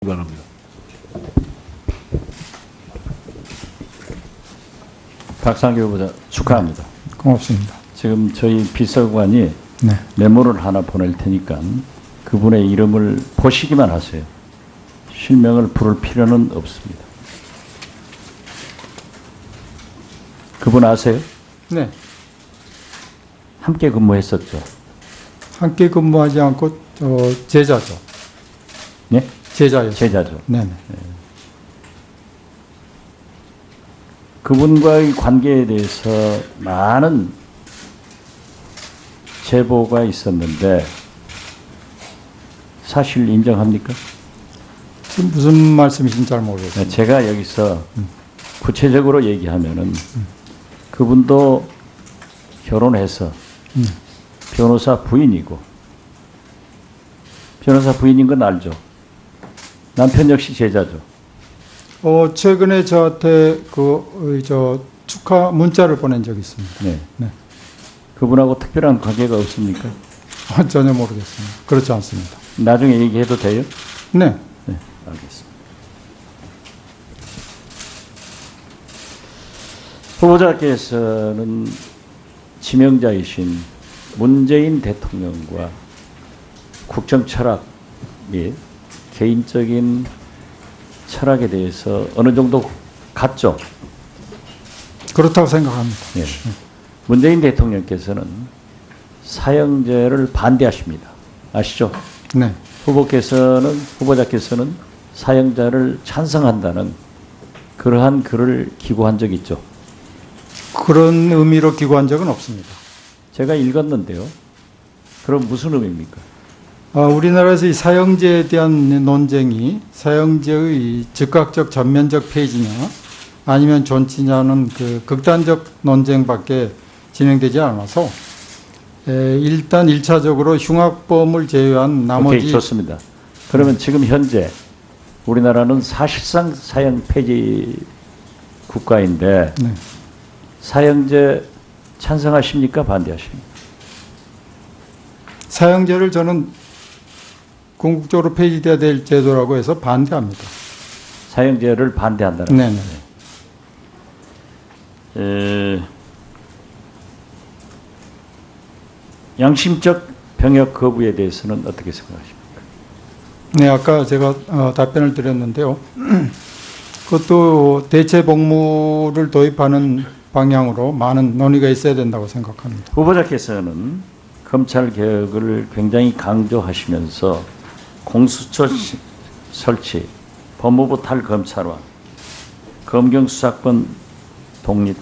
바랍니다. 박상규 후보자 축하합니다. 고맙습니다. 지금 저희 비서관이 네. 메모를 하나 보낼 테니까 그분의 이름을 보시기만 하세요. 실명을 부를 필요는 없습니다. 그분 아세요? 네. 함께 근무했었죠. 함께 근무하지 않고 제자죠. 네? 제자였어요. 제자죠. 네네. 그분과의 관계에 대해서 많은 제보가 있었는데 사실 인정합니까? 지금 무슨 말씀이신지 잘 모르겠어요. 제가 여기서 구체적으로 얘기하면은 그분도 결혼해서 변호사 부인이고 변호사 부인인 건 알죠. 남편 역시 제자죠. 최근에 저한테 축하 문자를 보낸 적이 있습니다. 네. 네. 그분하고 특별한 관계가 없습니까? 전혀 모르겠습니다. 그렇지 않습니다. 나중에 얘기해도 돼요? 네. 네, 알겠습니다. 후보자께서는 지명자이신 문재인 대통령과 국정 철학 및 개인적인 철학에 대해서 어느 정도 같죠? 그렇다고 생각합니다. 예. 문재인 대통령께서는 사형제를 반대하십니다. 아시죠? 네. 후보자께서는 사형자를 찬성한다는 그러한 글을 기고한 적이 있죠. 그런 의미로 기고한 적은 없습니다. 제가 읽었는데요. 그럼 무슨 의미입니까? 우리나라에서 이 사형제에 대한 논쟁이 사형제의 즉각적 전면적 폐지냐 아니면 존치냐는 그 극단적 논쟁밖에 진행되지 않아서 일단 1차적으로 흉악범을 제외한 나머지. 오케이, 좋습니다. 그러면 지금 현재 우리나라는 사실상 사형 폐지 국가인데 네. 사형제 찬성하십니까? 반대하십니까? 사형제를 저는 궁극적으로 폐지돼야 될 제도라고 해서 반대합니다. 사형제를 반대한다는 네네. 양심적 병역 거부에 대해서는 어떻게 생각하십니까? 네, 아까 제가 답변을 드렸는데요. 그것도 대체 복무를 도입하는 방향으로 많은 논의가 있어야 된다고 생각합니다. 후보자께서는 검찰 개혁을 굉장히 강조하시면서 공수처 설치, 법무부 탈검찰화, 검경 수사권 독립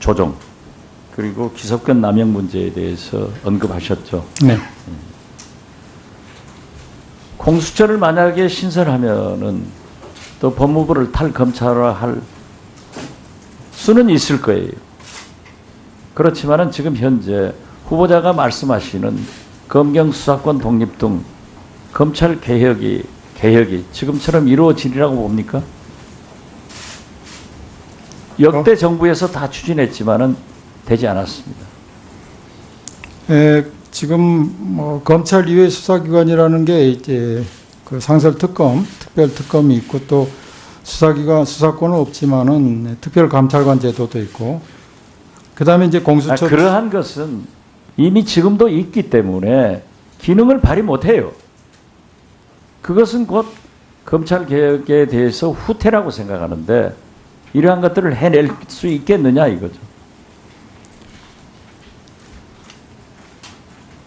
조정, 그리고 기소권 남용 문제에 대해서 언급하셨죠. 네. 공수처를 만약에 신설하면은 또 법무부를 탈검찰화할 수는 있을 거예요. 그렇지만은 지금 현재 후보자가 말씀하시는 검경 수사권 독립 등 검찰 개혁이 지금처럼 이루어지리라고 봅니까? 역대 정부에서 다 추진했지만은 되지 않았습니다. 지금 검찰 이외 수사기관이라는 게 이제 그 상설특검, 특별특검이 있고 또 수사권은 없지만은 특별감찰관 제도도 있고 그다음에 이제 공수처. 그러한 것은 이미 지금도 있기 때문에 기능을 발휘 못해요. 그것은 곧 검찰 개혁에 대해서 후퇴라고 생각하는데 이러한 것들을 해낼 수 있겠느냐 이거죠.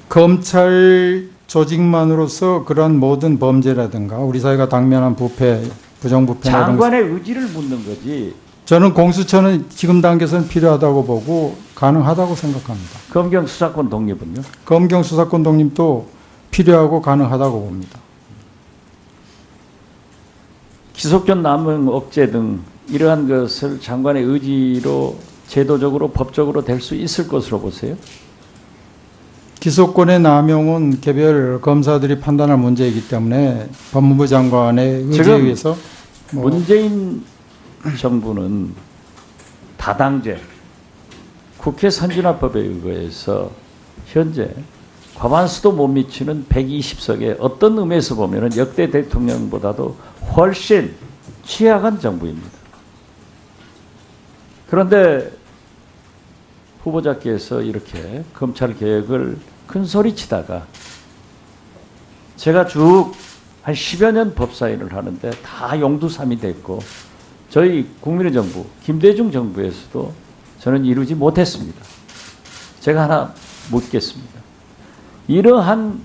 검찰 조직만으로서 그러한 모든 범죄라든가 우리 사회가 당면한 부패, 부정부패나 이런 장관의 의지를 묻는 거지. 저는 공수처는 지금 단계에서는 필요하다고 보고 가능하다고 생각합니다. 검경 수사권 독립은요? 검경 수사권 독립도 필요하고 가능하다고 봅니다. 기소권 남용 억제 등 이러한 것을 장관의 의지로 제도적으로 법적으로 될 수 있을 것으로 보세요? 기소권의 남용은 개별 검사들이 판단할 문제이기 때문에 법무부 장관의 의지에 의해서 문재인 정부는 다당제 국회 선진화법에 의거해서 현재 과반수도 못 미치는 120석에 어떤 의미에서 보면 역대 대통령보다도 훨씬 취약한 정부입니다. 그런데 후보자께서 이렇게 검찰개혁을 큰 소리치다가 제가 쭉 한 10여 년 법사위를 하는데 다 용두삼이 됐고 저희 국민의 정부, 김대중 정부에서도 저는 이루지 못했습니다. 제가 하나 묻겠습니다. 이러한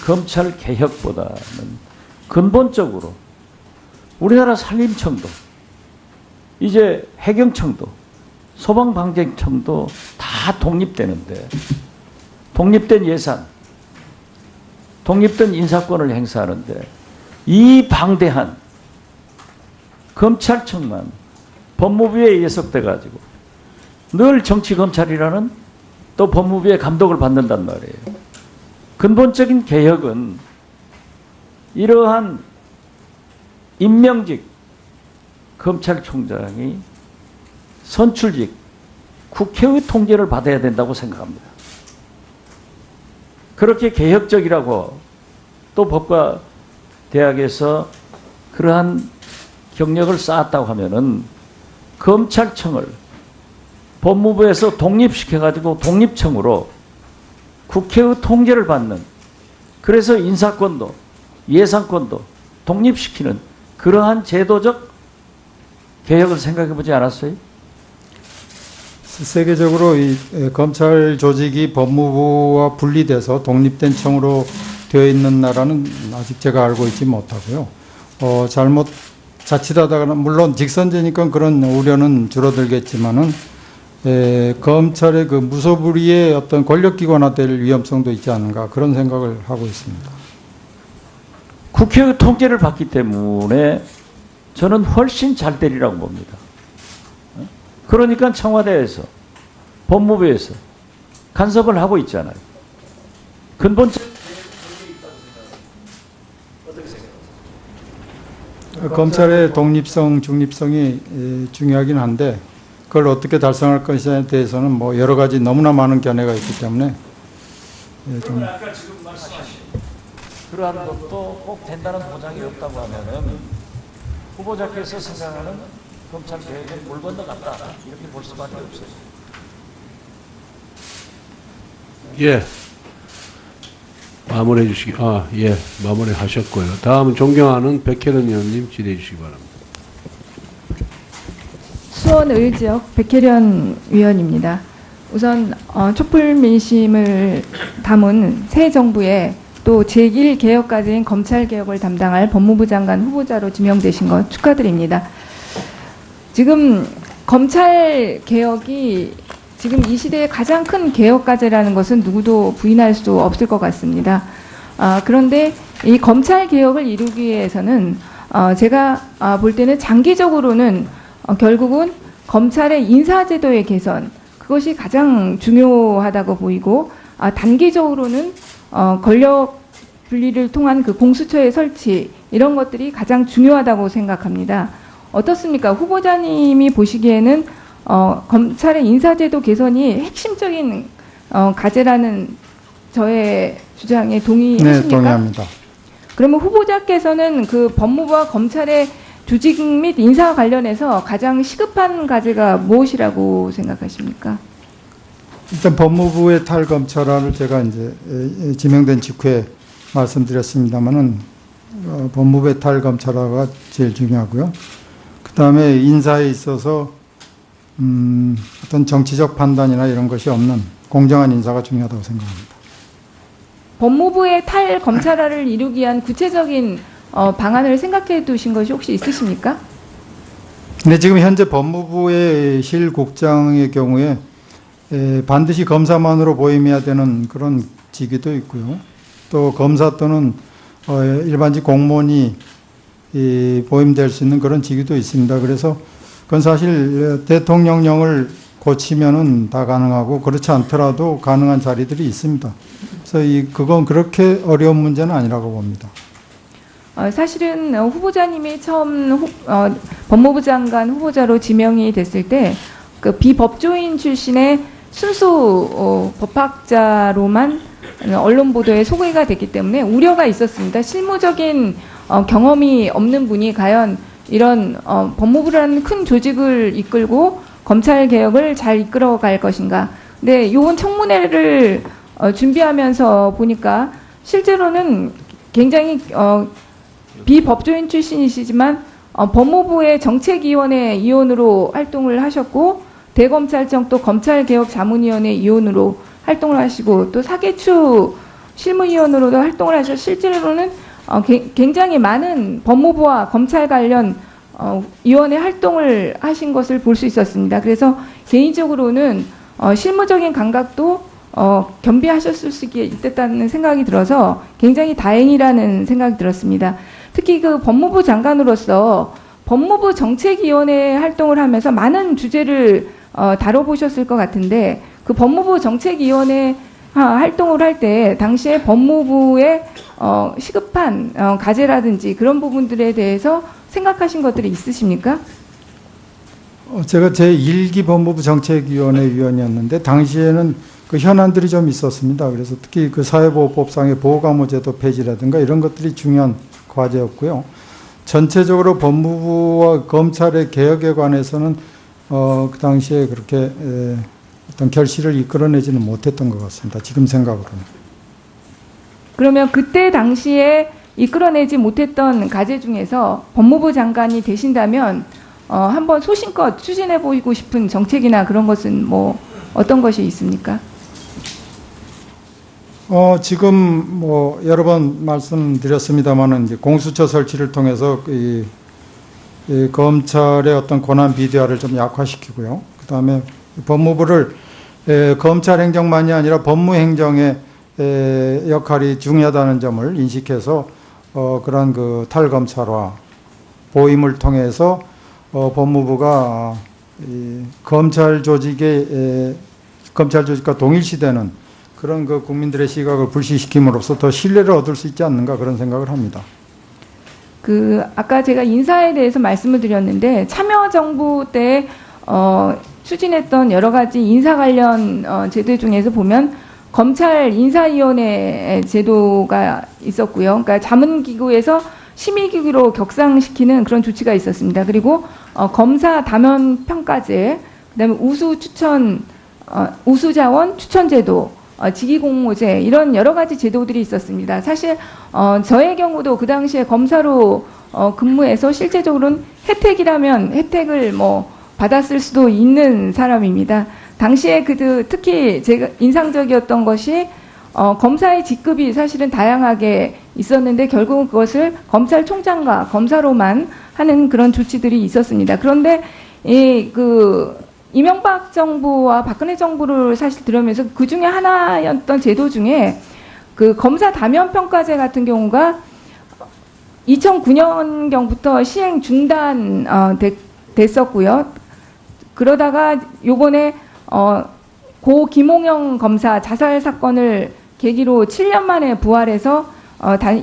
검찰 개혁보다는 근본적으로 우리나라 산림청도 이제 해경청도 소방방재청도 다 독립되는데 독립된 예산, 독립된 인사권을 행사하는데 이 방대한 검찰청만 법무부에 예속돼 가지고 늘 정치검찰이라는 또 법무부의 감독을 받는단 말이에요. 근본적인 개혁은 이러한 임명직 검찰총장이 선출직 국회의 통제를 받아야 된다고 생각합니다. 그렇게 개혁적이라고 또 법과 대학에서 그러한 경력을 쌓았다고 하면은 검찰청을 법무부에서 독립시켜가지고 독립청으로 국회의 통제를 받는, 그래서 인사권도 예산권도 독립시키는 그러한 제도적 개혁을 생각해 보지 않았어요? 세계적으로 이 검찰 조직이 법무부와 분리돼서 독립된 청으로 되어 있는 나라는 아직 제가 알고 있지 못하고요. 잘못 자칫하다가는 물론 직선제니까 그런 우려는 줄어들겠지만은 검찰의 그 무소불위의 어떤 권력기관화될 위험성도 있지 않은가 그런 생각을 하고 있습니다. 국회의 통제를 받기 때문에 저는 훨씬 잘 되리라고 봅니다. 그러니까 청와대에서 법무부에서 간섭을 하고 있잖아요. 근본적 검찰의 독립성, 중립성이 중요하긴 한데 그걸 어떻게 달성할 것에 대해서는 뭐 여러 가지 너무나 많은 견해가 있기 때문에 좀 아까 지금 말씀하신 그러한 것도 꼭 된다는 보장이 없다고 하면은 후보자께서 생각하는 검찰 개혁은 물 건너갔다 이렇게 볼 수밖에 없어요. 예. 마무리해 주시기, 예. 마무리 하셨고요. 다음은 존경하는 백혜련 의원님 질의해 주시기 바랍니다. 수원 을지역 백혜련 의원입니다. 우선 촛불 민심을 담은 새 정부의 또 제1개혁까지인 검찰개혁을 담당할 법무부 장관 후보자로 지명되신 것 축하드립니다. 지금 검찰개혁이 지금 이 시대의 가장 큰 개혁과제라는 것은 누구도 부인할 수 없을 것 같습니다. 그런데 이 검찰개혁을 이루기 위해서는 제가 볼 때는 장기적으로는 결국은 검찰의 인사제도의 개선, 그것이 가장 중요하다고 보이고, 단기적으로는 권력 분리를 통한 그 공수처의 설치, 이런 것들이 가장 중요하다고 생각합니다. 어떻습니까? 후보자님이 보시기에는 검찰의 인사제도 개선이 핵심적인 과제라는 저의 주장에 동의하십니까? 네, 동의합니다. 그러면 후보자께서는 그 법무부와 검찰의 조직 및 인사 관련해서 가장 시급한 과제가 무엇이라고 생각하십니까? 일단 법무부의 탈검찰화를 제가 이제 지명된 직후에 말씀드렸습니다만은 법무부의 탈검찰화가 제일 중요하고요. 그 다음에 인사에 있어서 어떤 정치적 판단이나 이런 것이 없는 공정한 인사가 중요하다고 생각합니다. 법무부의 탈검찰화를 이루기 위한 구체적인 방안을 생각해 두신 것이 혹시 있으십니까? 네, 지금 현재 법무부의 실국장의 경우에 반드시 검사만으로 보임해야 되는 그런 직위도 있고요. 또 검사 또는 일반직 공무원이 보임될 수 있는 그런 직위도 있습니다. 그래서 그건 사실 대통령령을 고치면은 다 가능하고 그렇지 않더라도 가능한 자리들이 있습니다. 그래서 그건 그렇게 어려운 문제는 아니라고 봅니다. 사실은 후보자님이 처음 법무부 장관 후보자로 지명이 됐을 때 그 비법조인 출신의 순수 법학자로만 언론 보도에 소개가 됐기 때문에 우려가 있었습니다. 실무적인 경험이 없는 분이 과연 이런 법무부라는 큰 조직을 이끌고 검찰 개혁을 잘 이끌어갈 것인가. 근데 요번 청문회를 준비하면서 보니까 실제로는 굉장히 비법조인 출신이시지만 법무부의 정책위원회 위원으로 활동을 하셨고 대검찰청 또 검찰개혁자문위원회 위원으로 활동을 하시고 또 사개추 실무위원으로도 활동을 하셔서 실제로는 굉장히 많은 법무부와 검찰 관련 위원회 활동을 하신 것을 볼 수 있었습니다. 그래서 개인적으로는 실무적인 감각도 겸비하셨을 수 있겠다는 생각이 들어서 굉장히 다행이라는 생각이 들었습니다. 특히 그 법무부 장관으로서 법무부 정책위원회 활동을 하면서 많은 주제를 다뤄보셨을 것 같은데 그 법무부 정책위원회 활동을 할 때 당시에 법무부의 시급한 과제라든지 그런 부분들에 대해서 생각하신 것들이 있으십니까? 제가 제1기 법무부 정책위원회 위원이었는데 당시에는 그 현안들이 좀 있었습니다. 그래서 특히 그 사회보호법상의 보호감호제도 폐지라든가 이런 것들이 중요한 과제였고요. 전체적으로 법무부와 검찰의 개혁에 관해서는 그 당시에 그렇게 어떤 결실을 이끌어내지는 못했던 것 같습니다. 지금 생각으로는. 그러면 그때 당시에 이끌어내지 못했던 과제 중에서 법무부 장관이 되신다면 한번 소신껏 추진해 보이고 싶은 정책이나 그런 것은 뭐 어떤 것이 있습니까? 지금 뭐 여러 번 말씀드렸습니다만은 이제 공수처 설치를 통해서 이 검찰의 어떤 권한 비대화를 좀 약화시키고요. 그 다음에 법무부를 검찰 행정만이 아니라 법무 행정의 역할이 중요하다는 점을 인식해서 그런 그 탈검찰화 보임을 통해서 법무부가 이 검찰 조직과 동일시되는 그런 그 국민들의 시각을 불씨시킴으로써 더 신뢰를 얻을 수 있지 않는가 그런 생각을 합니다. 아까 제가 인사에 대해서 말씀을 드렸는데 참여정부 때 추진했던 여러 가지 인사 관련 제도 중에서 보면 검찰 인사위원회 제도가 있었고요. 그러니까 자문기구에서 심의기구로 격상시키는 그런 조치가 있었습니다. 그리고 검사 담연 평가제, 그다음에 우수자원 추천제도, 직위공모제 이런 여러 가지 제도들이 있었습니다. 사실 저의 경우도 그 당시에 검사로 근무해서 실제적으로는 혜택이라면 혜택을 뭐 받았을 수도 있는 사람입니다. 당시에 특히 제가 인상적이었던 것이 검사의 직급이 사실은 다양하게 있었는데 결국은 그것을 검찰총장과 검사로만 하는 그런 조치들이 있었습니다. 그런데 이명박 정부와 박근혜 정부를 사실 들으면서 그 중에 하나였던 제도 중에 그 검사 담연 평가제 같은 경우가 2009년경부터 시행 중단 됐었고요. 그러다가 요번에 고 김홍영 검사 자살 사건을 계기로 7년 만에 부활해서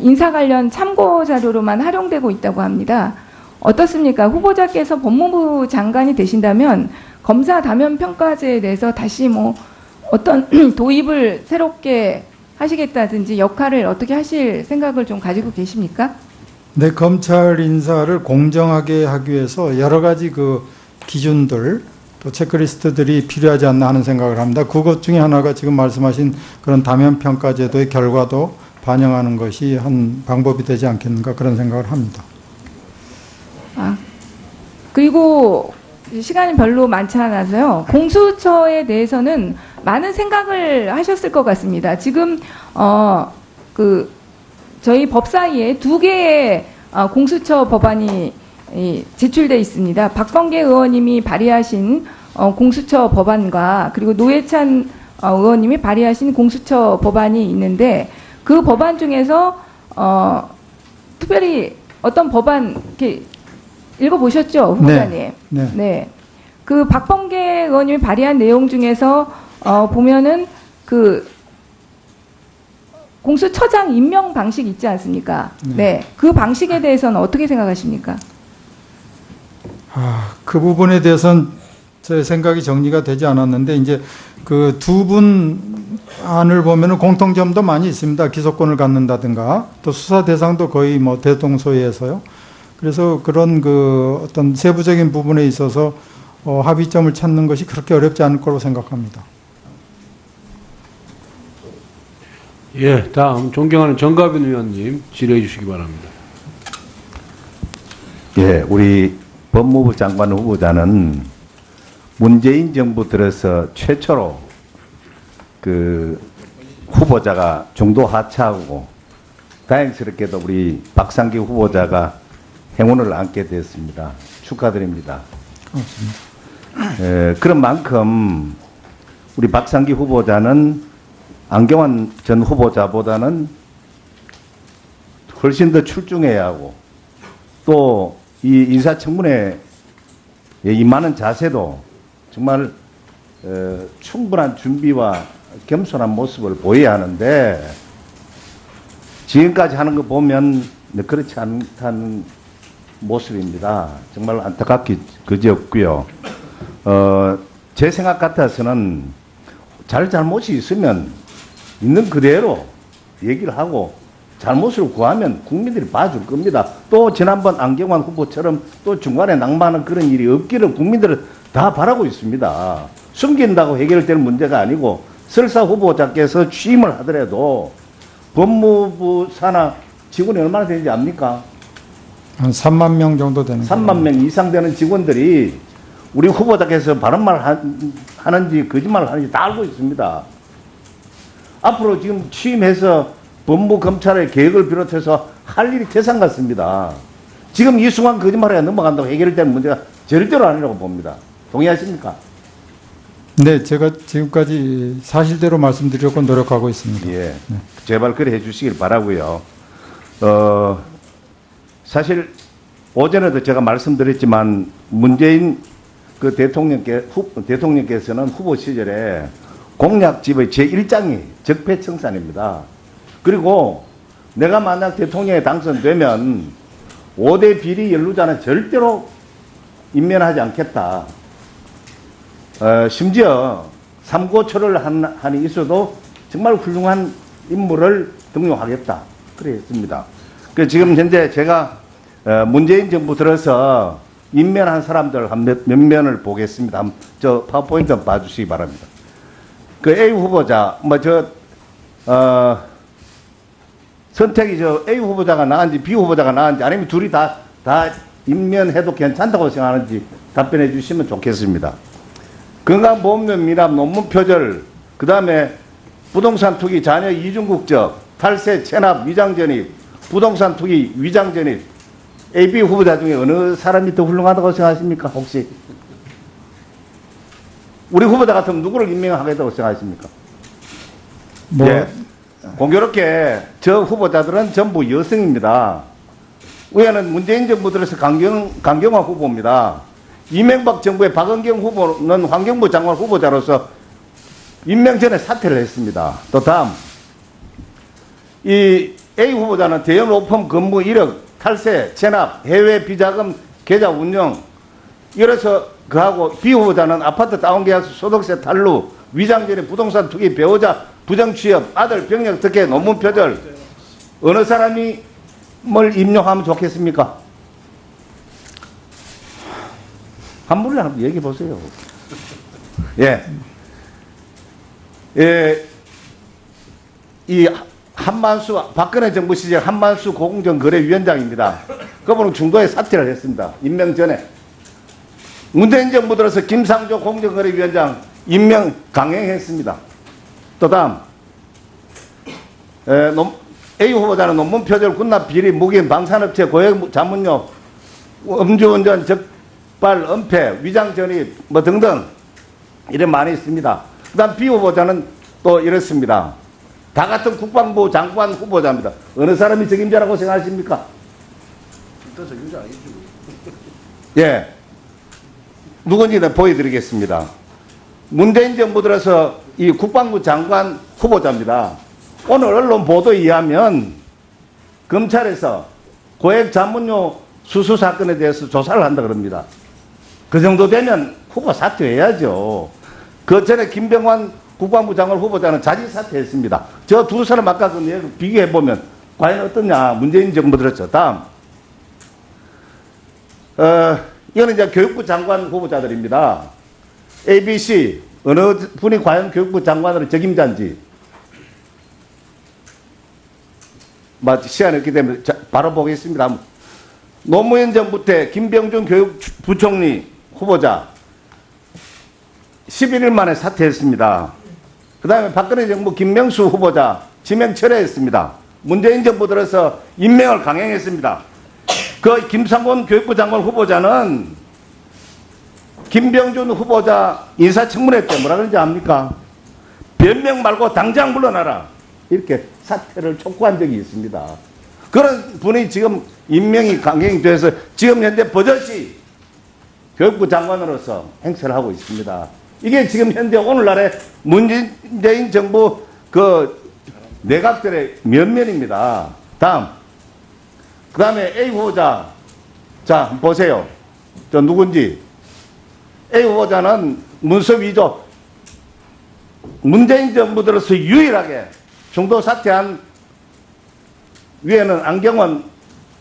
인사 관련 참고 자료로만 활용되고 있다고 합니다. 어떻습니까? 후보자께서 법무부 장관이 되신다면 검사 담연 평가제에 대해서 다시 뭐 어떤 도입을 새롭게 하시겠다든지 역할을 어떻게 하실 생각을 좀 가지고 계십니까? 네, 검찰 인사를 공정하게 하기 위해서 여러 가지 그 기준들 또 체크리스트들이 필요하지 않나 하는 생각을 합니다. 그것 중에 하나가 지금 말씀하신 그런 담연 평가 제도의 결과도 반영하는 것이 한 방법이 되지 않겠는가 그런 생각을 합니다. 그리고 시간이 별로 많지 않아서요. 공수처에 대해서는 많은 생각을 하셨을 것 같습니다. 지금 저희 법사위에 2개의 공수처 법안이 제출돼 있습니다. 박범계 의원님이 발의하신 공수처 법안과 그리고 노회찬 의원님이 발의하신 공수처 법안이 있는데 그 법안 중에서 특별히 어떤 법안 이렇게 읽어보셨죠, 후보자님? 네. 네. 그 박범계 의원님이 발의한 내용 중에서 보면은 그 공수처장 임명 방식 있지 않습니까? 네. 그 방식에 대해서는 어떻게 생각하십니까? 그 부분에 대해서는 제 생각이 정리가 되지 않았는데 이제 그 두 분 안을 보면은 공통점도 많이 있습니다. 기소권을 갖는다든가 또 수사 대상도 거의 뭐 대동소이해서요. 그래서 그런 그 어떤 세부적인 부분에 있어서 합의점을 찾는 것이 그렇게 어렵지 않을 거로 생각합니다. 예, 다음 존경하는 정가빈 의원님 질의해 주시기 바랍니다. 예, 우리 법무부 장관 후보자는 문재인 정부 들어서 최초로 그 후보자가 중도 하차하고 다행스럽게도 우리 박상기 후보자가 행운을 안게 됐습니다. 축하드립니다. 그런 만큼 우리 박상기 후보자는 안경환 전 후보자보다는 훨씬 더 출중해야 하고 또 이 인사청문회에 임하는 자세도 정말 충분한 준비와 겸손한 모습을 보여야 하는데 지금까지 하는 거 보면 그렇지 않다는 모습입니다. 정말 안타깝기 그지없고요. 제 생각 같아서는 잘못이 있으면 있는 그대로 얘기를 하고 잘못을 구하면 국민들이 봐줄 겁니다. 또 지난번 안경환 후보처럼 또 중간에 낭만한 그런 일이 없기를 국민들은 다 바라고 있습니다. 숨긴다고 해결될 문제가 아니고 설사 후보자께서 취임을 하더라도 법무부 산하 직원이 얼마나 되는지 압니까? 한 3만 명 정도 되는 3만 명 이상 되는 직원들이 우리 후보자께서 바른 말 하는지 거짓말을 하는지 다 알고 있습니다. 앞으로 지금 취임해서 법무 검찰의 개혁을 비롯해서 할 일이 태산 같습니다. 지금 이 순간 거짓말에 넘어간다고 해결될 문제가 절대로 아니라고 봅니다. 동의하십니까? 네, 제가 지금까지 사실대로 말씀드리려고 노력하고 있습니다. 예, 제발 그래 해주시길 바라고요. 사실 오전에도 제가 말씀드렸지만 문재인 그 대통령께서는 후보 시절에 공약집의 제1장이 적폐청산입니다. 그리고 내가 만약 대통령에 당선되면 5대 비리 연루자는 절대로 임면하지 않겠다. 심지어 삼고초를 한이 있어도 정말 훌륭한 인물을 등용하겠다. 그래 했습니다. 그 지금 현재 제가 문재인 정부 들어서 임면한 사람들 몇 면을 보겠습니다. 저 파워포인트 한번 봐주시기 바랍니다. 그 A 후보자, 선택이 A 후보자가 나은지 B 후보자가 나은지 아니면 둘이 다 임면해도 괜찮다고 생각하는지 답변해 주시면 좋겠습니다. 건강보험료 미납 논문 표절, 그 다음에 부동산 투기 자녀 이중국적, 탈세 체납 위장전입, 부동산 투기 위장전입, AB 후보자 중에 어느 사람이 더 훌륭하다고 생각하십니까? 혹시? 우리 후보자 같으면 누구를 임명하겠다고 생각하십니까? 예. 공교롭게 저 후보자들은 전부 여성입니다. 위에는 문재인 정부 들어서 강경화 후보입니다. 이명박 정부의 박은경 후보는 환경부 장관 후보자로서 임명 전에 사퇴를 했습니다. 또 다음 이 A 후보자는 대형 로펌 근무 이력, 탈세, 체납, 해외 비자금 계좌 운영 이래서 그하고 B 후보자는 아파트 다운계약서 소득세 탈루, 위장전입, 부동산 투기, 배우자 부정취업, 아들 병력 특혜, 논문 표절 어느 사람이 뭘 임명하면 좋겠습니까? 한 분을 한번 얘기해 보세요. 예. 이 한만수, 박근혜 정부 시절 한만수 공정거래위원장입니다. 그분은 중도에 사퇴를 했습니다. 임명 전에. 문재인 정부 들어서 김상조 공정거래위원장 임명 강행했습니다. 또 다음 A 후보자는 논문 표절, 군납 비리, 무기인, 방산업체, 고액 자문료, 음주운전, 적발, 은폐, 위장전입 뭐 등등 이런 많이 있습니다. 그 다음 B 후보자는 또 이렇습니다. 다 같은 국방부 장관 후보자입니다. 어느 사람이 적임자라고 생각하십니까? 일단 적임자 아니죠. 예. 누군지 보여드리겠습니다. 문재인 정부 들어서 이 국방부 장관 후보자입니다. 오늘 언론 보도에 의하면 검찰에서 고액 자문료 수수 사건에 대해서 조사를 한다 그럽니다. 그 정도 되면 후보 사퇴해야죠. 그 전에 김병완 국방부 장관 후보자는 자진 사퇴했습니다. 저 두 사람 아까 그 내용 비교해 보면 과연 어떠냐. 문재인 정부 들었죠. 다음. 이거는 이제 교육부 장관 후보자들입니다. ABC 어느 분이 과연 교육부 장관으로 적임자인지 시간이 없기 때문에 바로 보겠습니다. 노무현 정부 때 김병준 교육부총리 후보자 11일 만에 사퇴했습니다. 그 다음에 박근혜 정부 김명수 후보자 지명 철회했습니다. 문재인 정부 들어서 임명을 강행했습니다. 그 김상곤 교육부 장관 후보자는 김병준 후보자 인사청문회 때 뭐라 그런지 압니까? 변명 말고 당장 물러나라. 이렇게 사퇴를 촉구한 적이 있습니다. 그런 분이 지금 임명이 강행돼서 지금 현재 버젓이 교육부 장관으로서 행세를 하고 있습니다. 이게 지금 현재 오늘날의 문재인 정부 그 내각들의 면면입니다. 다음. 그 다음에 A 후보자. 자, 보세요. 저 누군지. A 후보자는 문서 위조. 문재인 정부 들어서 유일하게 중도 사퇴한 위에는 안경원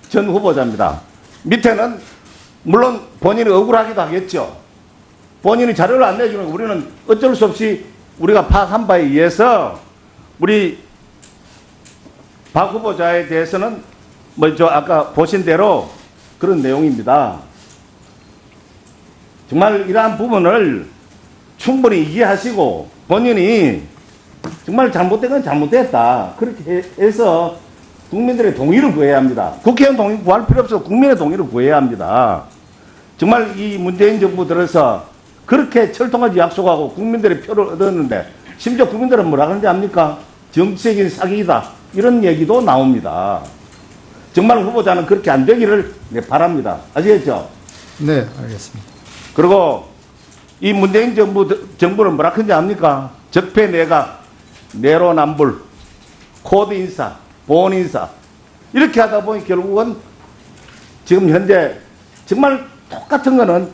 전 후보자입니다. 밑에는 물론 본인이 억울하기도 하겠죠. 본인이 자료를 안 내주는 우리는 어쩔 수 없이 우리가 파악한 바에 의해서 우리 박 후보자에 대해서는 저 아까 보신 대로 그런 내용입니다. 정말 이러한 부분을 충분히 이해하시고 본인이 정말 잘못된 건 잘못됐다. 그렇게 해서 국민들의 동의를 구해야 합니다. 국회의원 동의 구할 필요 없어 국민의 동의를 구해야 합니다. 정말 이 문재인 정부 들어서 그렇게 철통하지 약속하고 국민들의 표를 얻었는데 심지어 국민들은 뭐라 그러는지 압니까? 정치적인 사기이다. 이런 얘기도 나옵니다. 정말 후보자는 그렇게 안 되기를 바랍니다. 아시겠죠? 네, 알겠습니다. 그리고 이 문재인 정부는 뭐라 그런지 압니까? 적폐 내각, 내로남불, 코드 인사, 보온 인사 이렇게 하다 보니 결국은 지금 현재 정말 똑같은 거는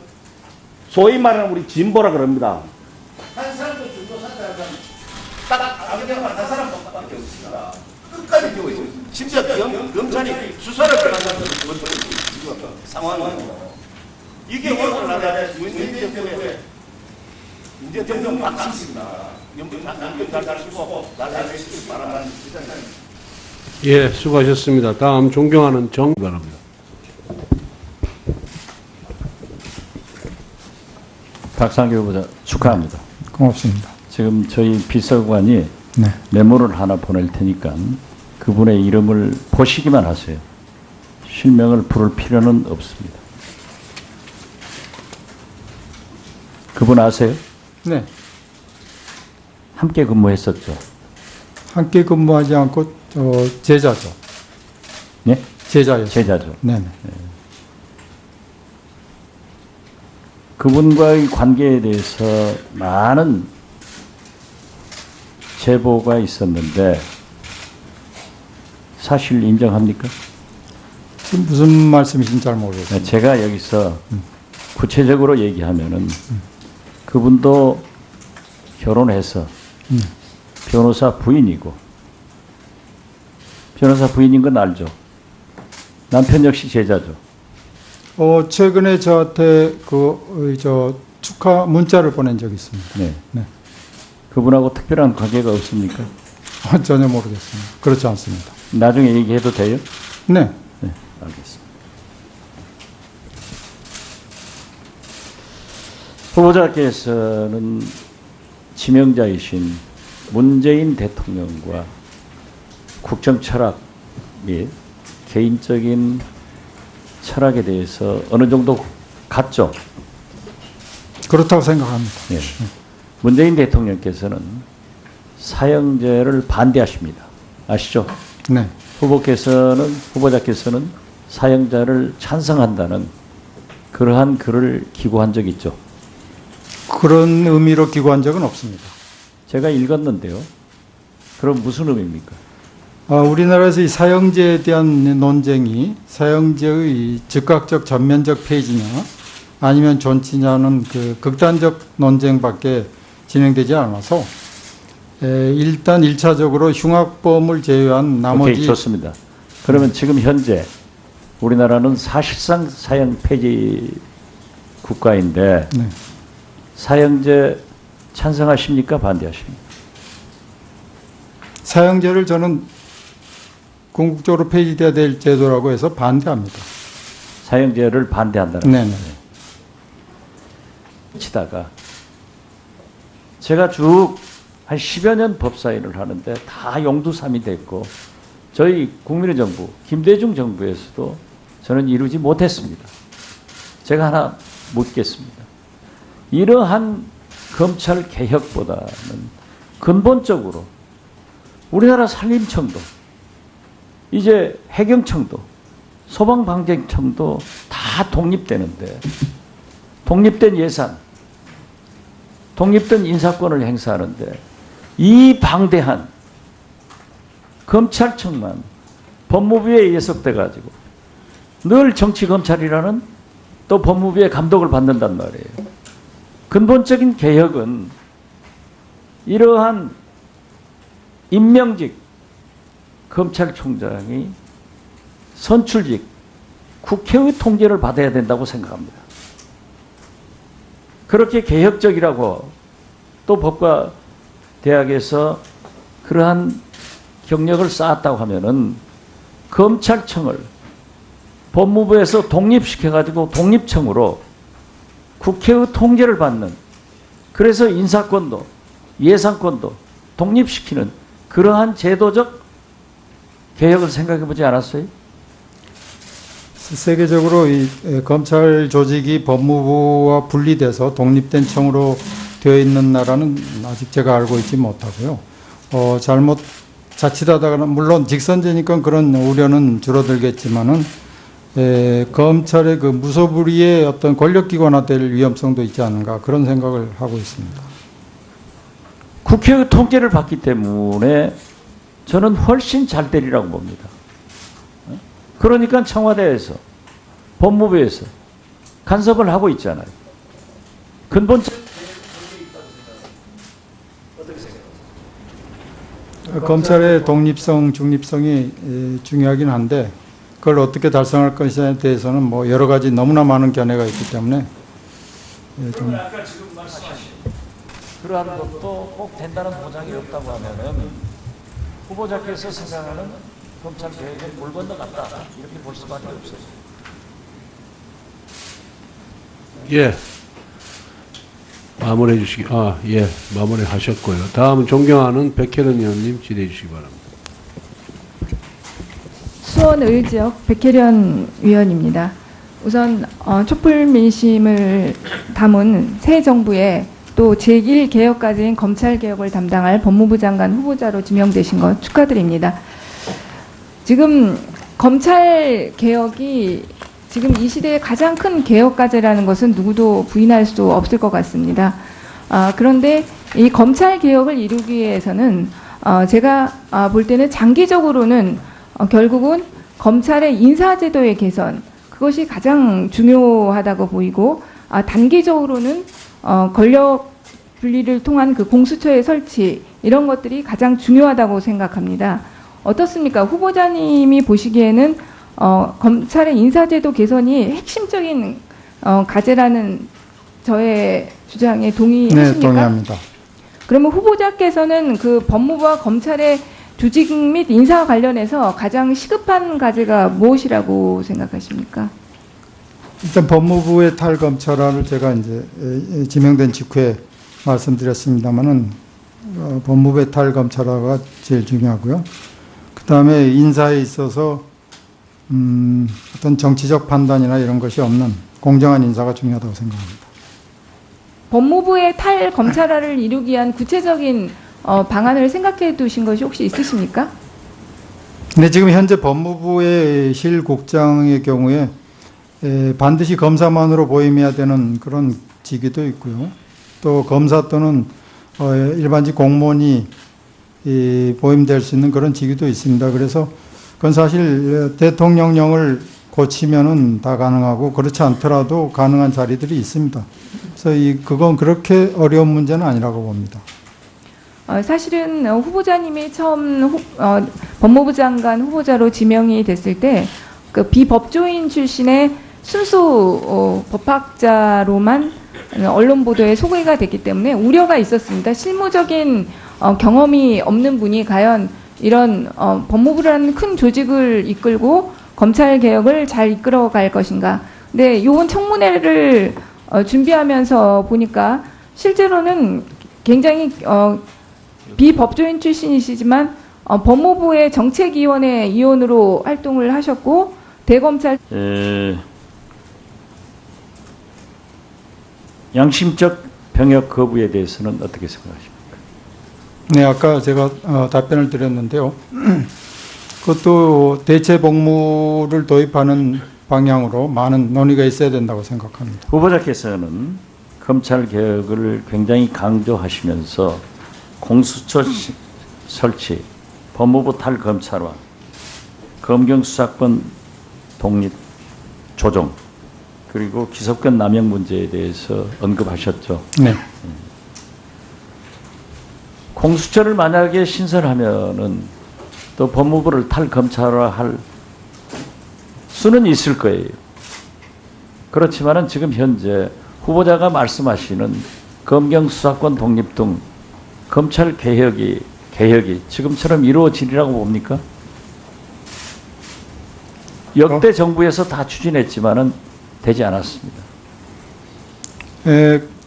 소위 말하는 우리 진보라 그럽니다. 한 사람도 중도 사퇴하면 딱 아무데나 한 사람밖에 없습니다. 끝까지 뛰고 있습니다. 심지어 검찰이 수사를 들어간다는 상황이고 이게 오늘날의 문재인 정부의 이제 점점 바뀌습니다. 연금 잘 다시고 나라시길 바라는 시장입니다. 예, 수고하셨습니다. 다음 존경하는 정 바랍니다. 박상규 후보자 축하합니다. 고맙습니다. 지금 저희 비서관이 네. 메모를 하나 보낼 테니까 그분의 이름을 보시기만 하세요. 실명을 부를 필요는 없습니다. 그분 아세요? 네. 함께 근무했었죠. 함께 근무하지 않고 제자죠. 네? 제자였어요. 제자죠. 네네. 그분과의 관계에 대해서 많은 제보가 있었는데 사실 인정합니까? 지금 무슨 말씀이신지 잘 모르겠습니다. 제가 여기서 구체적으로 얘기하면은 그분도 결혼해서 변호사 부인이고 변호사 부인인 건 알죠. 남편 역시 제자죠. 최근에 저한테 축하 문자를 보낸 적이 있습니다. 네. 네. 그분하고 특별한 관계가 없습니까? 전혀 모르겠습니다. 그렇지 않습니다. 나중에 얘기해도 돼요? 네. 네, 알겠습니다. 후보자께서는 지명자이신 문재인 대통령과 국정 철학 및 개인적인 철학에 대해서 어느 정도 같죠? 그렇다고 생각합니다. 네. 문재인 대통령께서는 사형제를 반대하십니다. 아시죠? 네. 후보자께서는 사형자를 찬성한다는 그러한 글을 기고한 적 있죠. 그런 의미로 기고한 적은 없습니다. 제가 읽었는데요. 그럼 무슨 의미입니까? 우리나라에서 이 사형제에 대한 논쟁이 사형제의 즉각적 전면적 폐지냐 아니면 존치냐는 그 극단적 논쟁밖에 진행되지 않아서 일단 1차적으로 흉악범을 제외한 나머지 오케이, 좋습니다. 그러면 지금 현재 우리나라는 사실상 사형 폐지 국가인데 네. 사형제 찬성하십니까? 반대하십니까? 사형제를 저는 궁극적으로 폐지돼야 될 제도라고 해서 반대합니다. 사형제를 반대한다는 네네. 치다가 제가 쭉 한 10여 년 법사위를 하는데 다 용두삼이 됐고 저희 국민의 정부, 김대중 정부에서도 저는 이루지 못했습니다. 제가 하나 묻겠습니다. 이러한 검찰 개혁보다는 근본적으로 우리나라 산림청도 이제 해경청도 소방방재청도 다 독립되는데 독립된 예산, 독립된 인사권을 행사하는데 이 방대한 검찰청만 법무부에 예속돼 가지고 늘 정치검찰이라는 또 법무부의 감독을 받는단 말이에요. 근본적인 개혁은 이러한 임명직 검찰총장이 선출직 국회의 통제를 받아야 된다고 생각합니다. 그렇게 개혁적이라고 또 법과 대학에서 그러한 경력을 쌓았다고 하면은 검찰청을 법무부에서 독립시켜가지고 독립청으로 국회의 통제를 받는, 그래서 인사권도 예산권도 독립시키는 그러한 제도적 개혁을 생각해 보지 않았어요? 세계적으로 이 검찰 조직이 법무부와 분리돼서 독립된 청으로 되어 있는 나라는 아직 제가 알고 있지 못하고요. 잘못 자칫하다가는 물론 직선제니까 그런 우려는 줄어들겠지만은 검찰의 그 무소불위의 어떤 권력기관화될 위험성도 있지 않은가 그런 생각을 하고 있습니다. 국회의 통제를 받기 때문에 저는 훨씬 잘 되리라고 봅니다. 그러니까 청와대에서 법무부에서 간섭을 하고 있잖아요. 근본적 검찰의 독립성, 중립성이 중요하긴 한데 그걸 어떻게 달성할 것에 대해서는 뭐 여러 가지 너무나 많은 견해가 있기 때문에 좀 아까 지금 말씀하신 그러한 것도 꼭 된다는 보장이 없다고 하면은 후보자께서 생각하는 검찰 개혁은 물 건너갔다 이렇게 볼 수밖에 없어요. 예. 마무리해 주시기, 예. 마무리 하셨고요. 다음은 존경하는 백혜련 의원님 질의해 주시기 바랍니다. 수원 을지역 백혜련 의원입니다. 우선 촛불 민심을 담은 새 정부의 또 제1개혁까지인 검찰개혁을 담당할 법무부 장관 후보자로 지명되신 것 축하드립니다. 지금 검찰개혁이 지금 이 시대의 가장 큰 개혁과제라는 것은 누구도 부인할 수 없을 것 같습니다. 그런데 이 검찰개혁을 이루기 위해서는 제가 볼 때는 장기적으로는 결국은 검찰의 인사제도의 개선, 그것이 가장 중요하다고 보이고, 단기적으로는 권력 분리를 통한 그 공수처의 설치, 이런 것들이 가장 중요하다고 생각합니다. 어떻습니까? 후보자님이 보시기에는 검찰의 인사제도 개선이 핵심적인 과제라는 저의 주장에 동의하십니까? 네, 동의합니다. 그러면 후보자께서는 그 법무부와 검찰의 조직 및 인사 관련해서 가장 시급한 과제가 무엇이라고 생각하십니까? 일단 법무부의 탈검찰화를 제가 이제 지명된 직후에 말씀드렸습니다만은 법무부의 탈검찰화가 제일 중요하고요. 그 다음에 인사에 있어서 어떤 정치적 판단이나 이런 것이 없는 공정한 인사가 중요하다고 생각합니다. 법무부의 탈검찰화를 이루기 위한 구체적인 방안을 생각해 두신 것이 혹시 있으십니까? 네, 지금 현재 법무부의 실국장의 경우에 반드시 검사만으로 보임해야 되는 그런 직위도 있고요. 또 검사 또는 일반직 공무원이 보임될 수 있는 그런 직위도 있습니다. 그래서 그건 사실 대통령령을 고치면은 다 가능하고 그렇지 않더라도 가능한 자리들이 있습니다. 그래서 그건 그렇게 어려운 문제는 아니라고 봅니다. 사실은 후보자님이 처음 법무부 장관 후보자로 지명이 됐을 때 그 비법조인 출신의 순수 법학자로만 언론 보도에 소개가 됐기 때문에 우려가 있었습니다. 실무적인 경험이 없는 분이 과연 이런 법무부라는 큰 조직을 이끌고 검찰 개혁을 잘 이끌어갈 것인가. 근데 요번 청문회를 준비하면서 보니까 실제로는 굉장히 비법조인 출신이시지만 법무부의 정책위원회 위원으로 활동을 하셨고 대검찰 양심적 병역 거부에 대해서는 어떻게 생각하십니까? 네, 아까 제가 답변을 드렸는데요. 그것도 대체 복무를 도입하는 방향으로 많은 논의가 있어야 된다고 생각합니다. 후보자께서는 검찰 개혁을 굉장히 강조하시면서 공수처 설치, 법무부 탈검찰화, 검경 수사권 독립 조정, 그리고 기소권 남용 문제에 대해서 언급하셨죠. 네. 공수처를 만약에 신설하면은 또 법무부를 탈검찰화할 수는 있을 거예요. 그렇지만은 지금 현재 후보자가 말씀하시는 검경 수사권 독립 등 검찰 개혁이 지금처럼 이루어지리라고 봅니까? 역대 정부에서 다 추진했지만은 되지 않았습니다.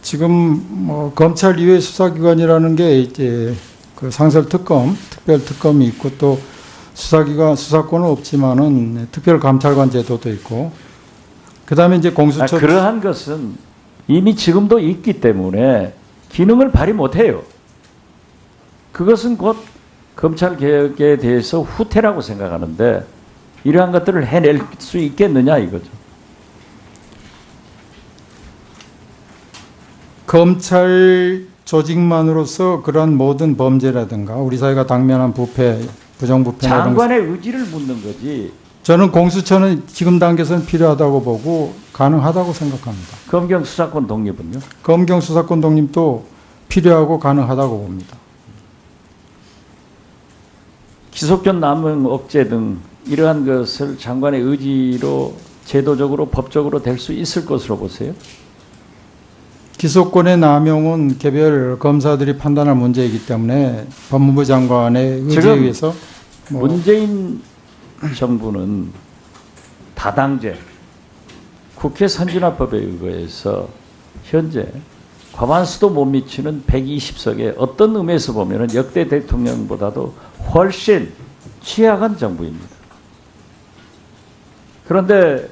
지금 뭐 검찰 이외 수사기관이라는 게 이제 그 상설특검, 특별특검이 있고 또 수사권은 없지만은 특별감찰관 제도도 있고 그다음에 이제 공수처 그러한 것은 이미 지금도 있기 때문에 기능을 발휘 못해요. 그것은 곧 검찰 개혁에 대해서 후퇴라고 생각하는데 이러한 것들을 해낼 수 있겠느냐 이거죠. 검찰 조직만으로서 그런 모든 범죄라든가 우리 사회가 당면한 부패, 부정부패라든가 장관의 의지를 묻는 거지. 저는 공수처는 지금 단계에서는 필요하다고 보고 가능하다고 생각합니다. 검경 수사권 독립은요? 검경 수사권 독립도 필요하고 가능하다고 봅니다. 기소권 남용 억제 등 이러한 것을 장관의 의지로 제도적으로 법적으로 될 수 있을 것으로 보세요? 기소권의 남용은 개별 검사들이 판단할 문제이기 때문에 법무부 장관의 의지에 의해서 문재인 정부는 다당제 국회 선진화법에 의거해서 현재 과반수도 못 미치는 120석에 어떤 의미에서 보면 역대 대통령보다도 훨씬 취약한 정부입니다. 그런데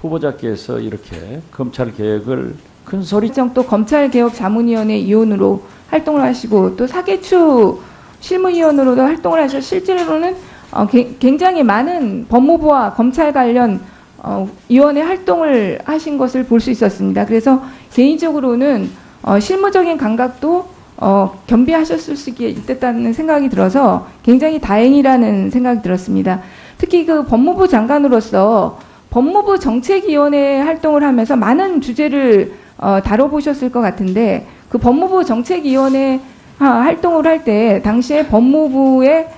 후보자께서 이렇게 검찰 개혁을 큰 소리 또 검찰개혁자문위원회 위원으로 활동을 하시고 또 사개추 실무위원으로도 활동을 하셔서 실제로는 굉장히 많은 법무부와 검찰 관련 위원회 활동을 하신 것을 볼 수 있었습니다. 그래서 개인적으로는 실무적인 감각도 겸비하셨을 수 있겠다는 생각이 들어서 굉장히 다행이라는 생각이 들었습니다. 특히 그 법무부 장관으로서 법무부 정책위원회 활동을 하면서 많은 주제를 다뤄보셨을 것 같은데 그 법무부 정책위원회 활동을 할 때 당시에 법무부의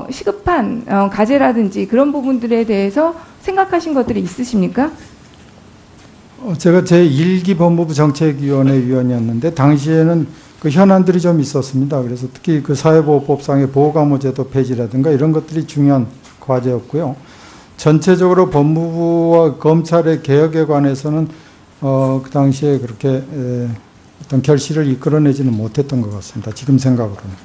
시급한 과제라든지 그런 부분들에 대해서 생각하신 것들이 있으십니까? 제가 제1기 법무부 정책위원회 위원이었는데 당시에는 그 현안들이 좀 있었습니다. 그래서 특히 그 사회보호법상의 보호감호제도 폐지라든가 이런 것들이 중요한 과제였고요. 전체적으로 법무부와 검찰의 개혁에 관해서는 그 당시에 그렇게 어떤 결실을 이끌어내지는 못했던 것 같습니다. 지금 생각으로는.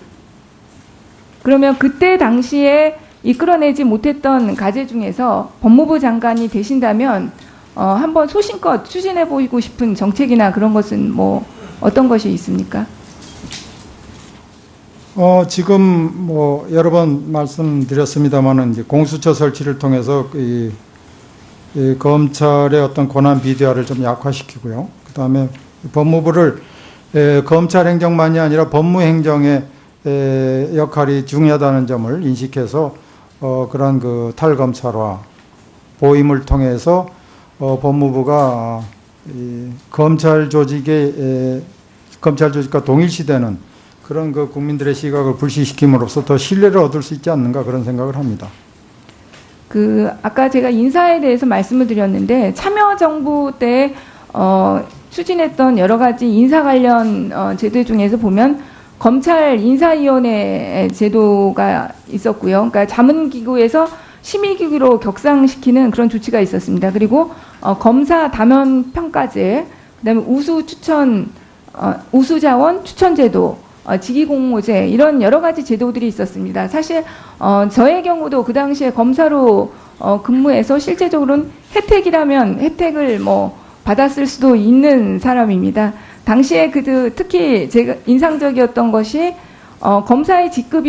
그러면 그때 당시에 이끌어내지 못했던 과제 중에서 법무부 장관이 되신다면 한번 소신껏 추진해 보이고 싶은 정책이나 그런 것은 뭐 어떤 것이 있습니까? 지금 뭐 여러 번 말씀드렸습니다만은 이제 공수처 설치를 통해서 이 검찰의 어떤 권한 비대화를 좀 약화시키고요. 그 다음에 법무부를 검찰 행정만이 아니라 법무행정의 역할이 중요하다는 점을 인식해서 그런 그 탈검찰화 보임을 통해서 법무부가 이 검찰 조직과 동일시되는 그런 그 국민들의 시각을 불시시킴으로써 더 신뢰를 얻을 수 있지 않는가 그런 생각을 합니다. 아까 제가 인사에 대해서 말씀을 드렸는데 참여정부 때 추진했던 여러 가지 인사 관련 제도 중에서 보면 검찰 인사위원회 제도가 있었고요. 그러니까 자문기구에서 심의기구로 격상시키는 그런 조치가 있었습니다. 그리고 검사 다면 평가제, 그다음에 우수자원 추천제도, 직위공모제 이런 여러 가지 제도들이 있었습니다. 사실 저의 경우도 그 당시에 검사로 근무해서 실제적으로는 혜택이라면 혜택을 받았을 수도 있는 사람입니다. 당시에 특히 제가 인상적이었던 것이 검사의 직급이